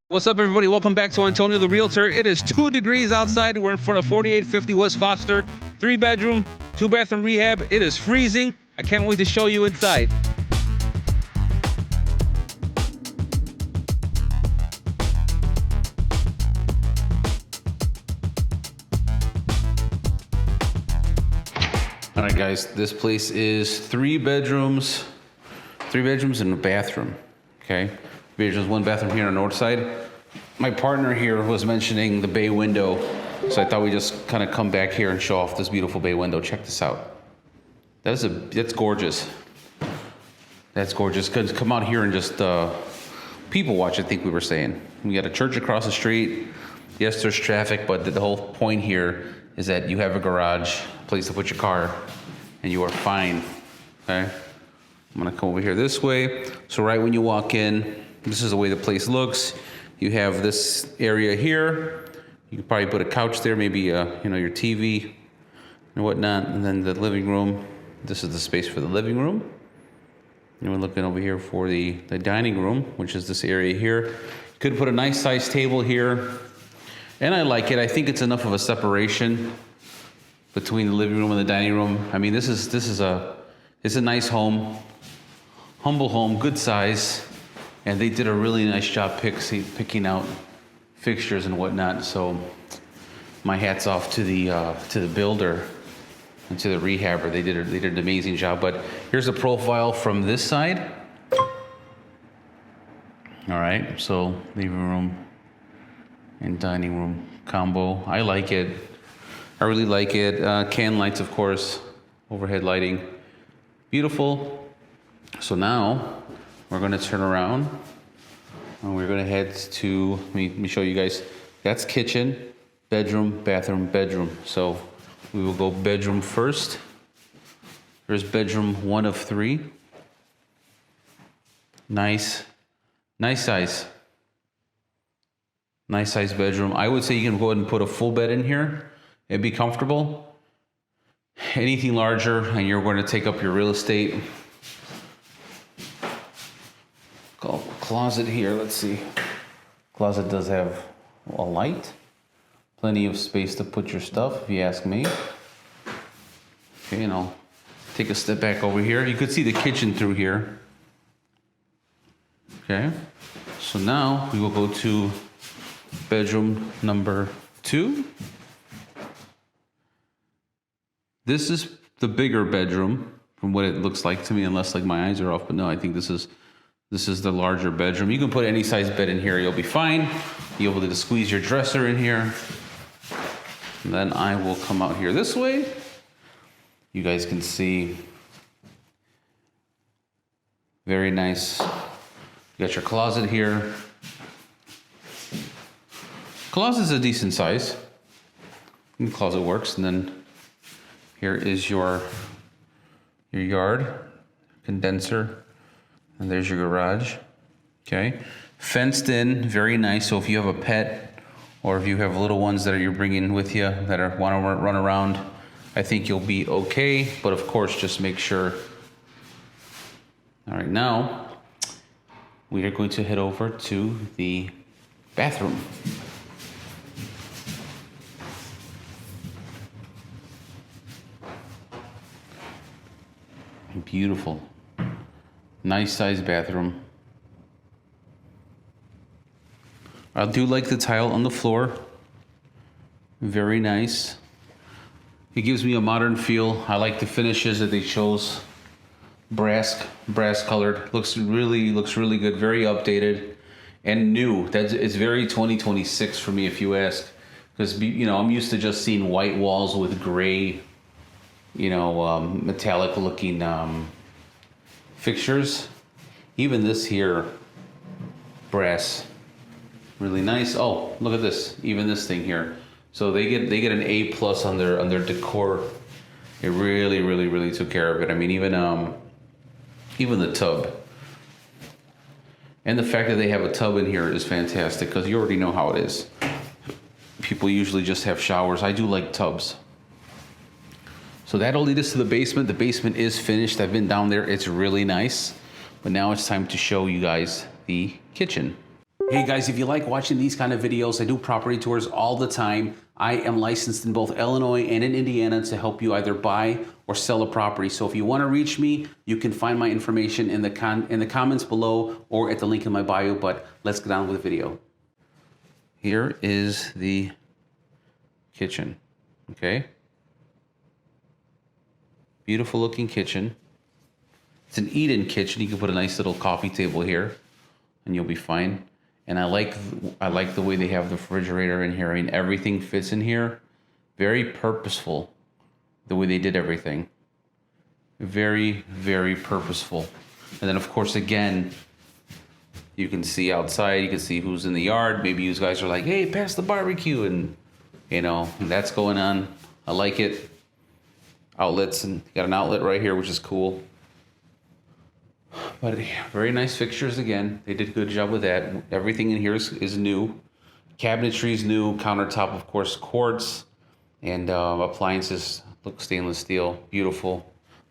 What's up, everybody? Welcome back to Antonio the Realtor. It is 2 degrees outside. We're in front of 4850 West Foster. 3-bedroom, 2-bathroom rehab. It is freezing. I can't wait to show you inside. All right, guys, this place is 3 bedrooms and a bathroom, okay? Bedrooms, 1 bathroom here on the north side. My partner here was mentioning the bay window, so I thought we'd just kind of come back here and show off this beautiful bay window. Check this out. That's gorgeous. That's gorgeous. Come out here and just people watch, I think we were saying. We got a church across the street. Yes, there's traffic, but the whole point here is that you have a garage, place to put your car, and you are fine, okay? I'm gonna come over here this way. So right when you walk in, this is the way the place looks. You have this area here. You can probably put a couch there, maybe your TV and whatnot, and then the living room. This is the space for the living room. And we're looking over here for the dining room, which is this area here. Could put a nice size table here. And I like it. I think it's enough of a separation between the living room and the dining room. I mean, it's a nice home, humble home, good size, and they did a really nice job picking out fixtures and whatnot. So my hat's off to the builder and to the rehabber. They did an amazing job. But here's a profile from this side. All right, so living room and dining room combo. I like it. I really like it. Can lights, of course, overhead lighting. Beautiful. So now we're going to turn around and we're going to head to, let me show you guys. That's kitchen, bedroom, bathroom, bedroom. So we will go bedroom first. There's bedroom 1 of 3. Nice size. Nice size bedroom. I would say you can go ahead and put a full bed in here. It'd be comfortable. Anything larger and you're going to take up your real estate. Closet here, let's see. Closet does have a light. Plenty of space to put your stuff, if you ask me. Okay, and I'll take a step back over here. You could see the kitchen through here. Okay, so now we will go to bedroom number 2. This is the bigger bedroom from what it looks like to me, unless like my eyes are off, but no, I think this is the larger bedroom. You can put any size bed in here, you'll be fine. You'll be able to squeeze your dresser in here. And then I will come out here this way. You guys can see, very nice. You got your closet here. Closet's a decent size. The closet works, and then here is your yard, condenser, and there's your garage. Okay, fenced in, very nice. So if you have a pet, or if you have little ones that you're bringing with you that want to run around, I think you'll be okay. But of course, just make sure. All right, now we are going to head over to the bathroom. Beautiful. Nice size bathroom. I do like the tile on the floor. Very nice. It gives me a modern feel. I like the finishes that they chose. Brass colored. Looks really good. Very updated and new. It's very 2026 for me, if you ask. Because I'm used to just seeing white walls with gray, metallic looking fixtures. Even this here, brass, really nice. Oh, look at this. Even this thing here. So they get an A+ on their decor. It really took care of it. I mean, even the tub. And the fact that they have a tub in here is fantastic, because you already know how it is. People usually just have showers. I do like tubs. So that'll lead us to the basement. The basement is finished. I've been down there. It's really nice. But now it's time to show you guys the kitchen. Hey guys, if you like watching these kind of videos, I do property tours all the time. I am licensed in both Illinois and in Indiana to help you either buy or sell a property. So if you want to reach me, you can find my information in the comments below or at the link in my bio, but let's get on with the video. Here is the kitchen, okay? Beautiful looking kitchen. It's an eat-in kitchen. You can put a nice little coffee table here and you'll be fine. And I like the way they have the refrigerator in here. I mean, everything fits in here. Very purposeful, the way they did everything. Very, very purposeful. And then, of course, again, you can see outside. You can see who's in the yard. Maybe you guys are like, hey, pass the barbecue. And, you know, that's going on. I like it. Outlets, and got an outlet right here, which is cool. But very nice fixtures again. They did a good job with that. Everything in here is new. Cabinetry is new. Countertop, of course, quartz. And appliances look stainless steel. Beautiful.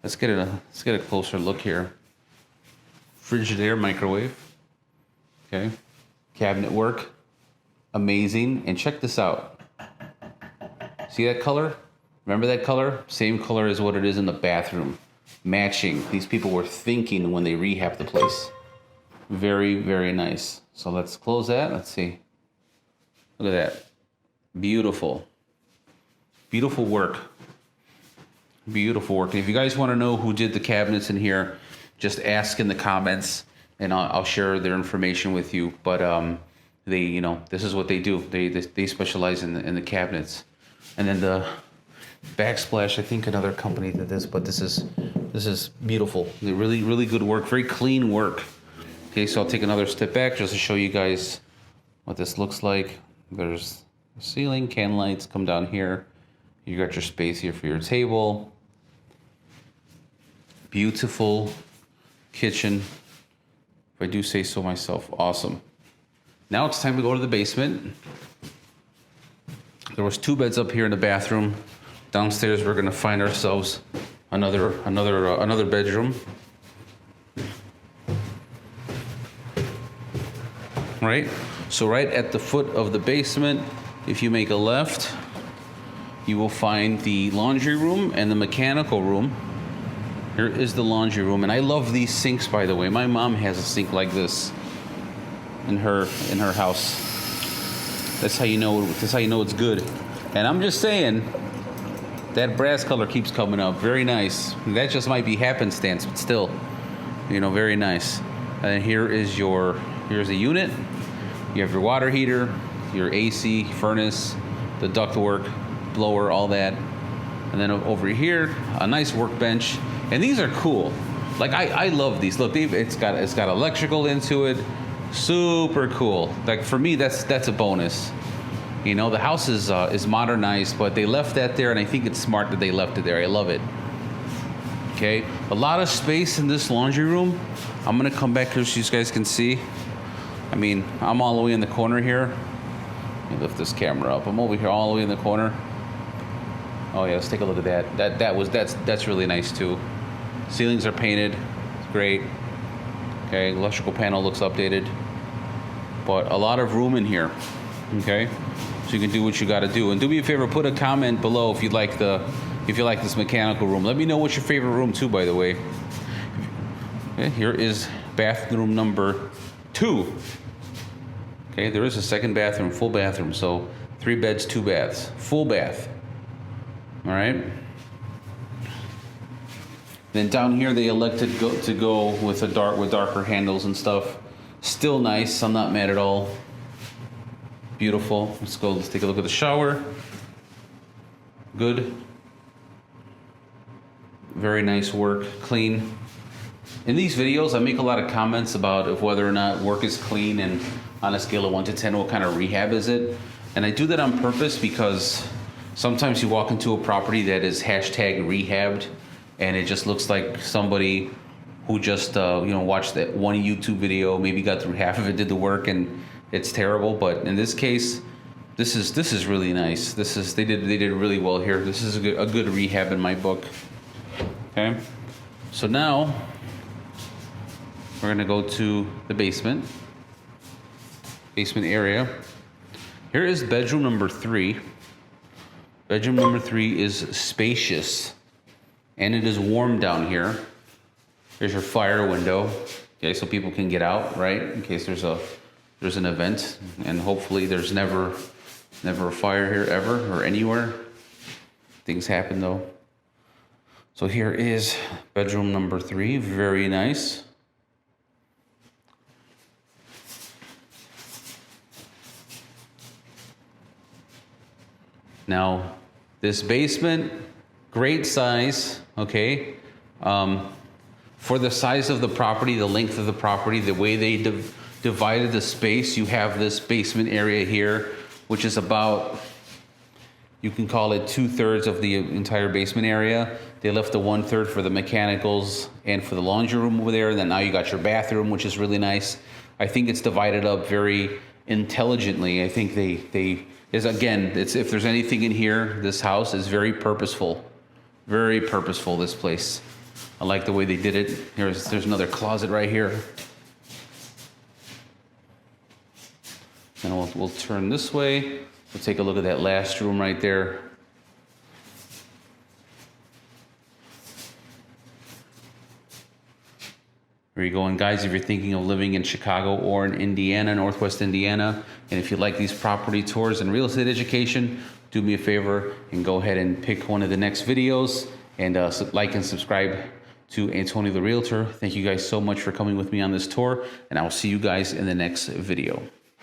Let's get a closer look here. Frigidaire, microwave. Okay. Cabinet work. Amazing. And check this out. See that color? Remember that color? Same color as what it is in the bathroom. Matching. These people were thinking when they rehabbed the place. Very, very nice. So let's close that. Let's see. Look at that. Beautiful. Beautiful work. Beautiful work. And if you guys want to know who did the cabinets in here, just ask in the comments and I'll share their information with you. But they, you know, this is what they do. They specialize in the cabinets. And then the backsplash, I think another company did this, but this is beautiful. Really, really good work. Very clean work. Okay, so I'll take another step back just to show you guys what this looks like. There's the ceiling, can lights come down here. You got your space here for your table. Beautiful kitchen, if I do say so myself. Awesome. Now it's time to go to the basement. There was 2 beds up here in the bathroom. Downstairs, we're gonna find ourselves another bedroom. Right? So right at the foot of the basement, if you make a left, you will find the laundry room and the mechanical room. Here is the laundry room, and I love these sinks, by the way. My mom has a sink like this in her house. That's how you know it's good. And I'm just saying, that brass color keeps coming up. Very nice. That just might be happenstance, but still, you know, very nice. And here's a unit. You have your water heater, your AC, furnace, the ductwork, blower, all that. And then over here, a nice workbench. And these are cool. Like I love these. Look, it's got electrical into it. Super cool. Like for me, that's a bonus. You know, the house is modernized, but they left that there, and I think it's smart that they left it there. I love it. Okay, a lot of space in this laundry room. I'm gonna come back here so you guys can see. I mean, I'm all the way in the corner here. Let me lift this camera up. I'm over here all the way in the corner. Oh yeah, let's take a look at that. That's really nice too. Ceilings are painted. It's great. Okay, electrical panel looks updated. But a lot of room in here. Okay, so you can do what you got to do. And do me a favor, put a comment below if you like this mechanical room. Let me know what's your favorite room too, by the way. Okay, here is bathroom number 2. Okay, there is a second bathroom, full bathroom. So 3 beds, 2 baths, full bath. All right. Then down here they elected to go with darker handles and stuff. Still nice. I'm not mad at all. Beautiful. Let's take a look at the shower. Good. Very nice work. Clean. In these videos, I make a lot of comments about whether or not work is clean, and on a scale of 1 to 10, what kind of rehab is it? And I do that on purpose because sometimes you walk into a property that is #rehabbed, and it just looks like somebody who just watched that one YouTube video, maybe got through half of it, did the work, and it's terrible. But in this case, this is really nice. They did really well here. This is a good rehab in my book. Okay, so now we're gonna go to the basement. basement area. Here is bedroom number 3. Bedroom number 3 is spacious, and it is warm down here. There's your fire window, okay, so people can get out, right, in case there's an event, and hopefully there's never a fire here ever or anywhere. Things happen though. So here is bedroom number 3, very nice. Now, this basement, great size, okay? For the size of the property, the length of the property, the way they divided the space, you have this basement area here, which is about, you can call it 2/3 of the entire basement area. They left the 1/3 for the mechanicals and for the laundry room over there. And then now you got your bathroom, which is really nice. I think it's divided up very intelligently. I think if there's anything in here, this house is very purposeful. Very purposeful, this place. I like the way they did it. There's another closet right here. And we'll turn this way. We'll take a look at that last room right there. There you go. And guys, if you're thinking of living in Chicago or in Indiana, Northwest Indiana, and if you like these property tours and real estate education, do me a favor and go ahead and pick one of the next videos and like and subscribe to Antonio the Realtor. Thank you guys so much for coming with me on this tour, and I will see you guys in the next video.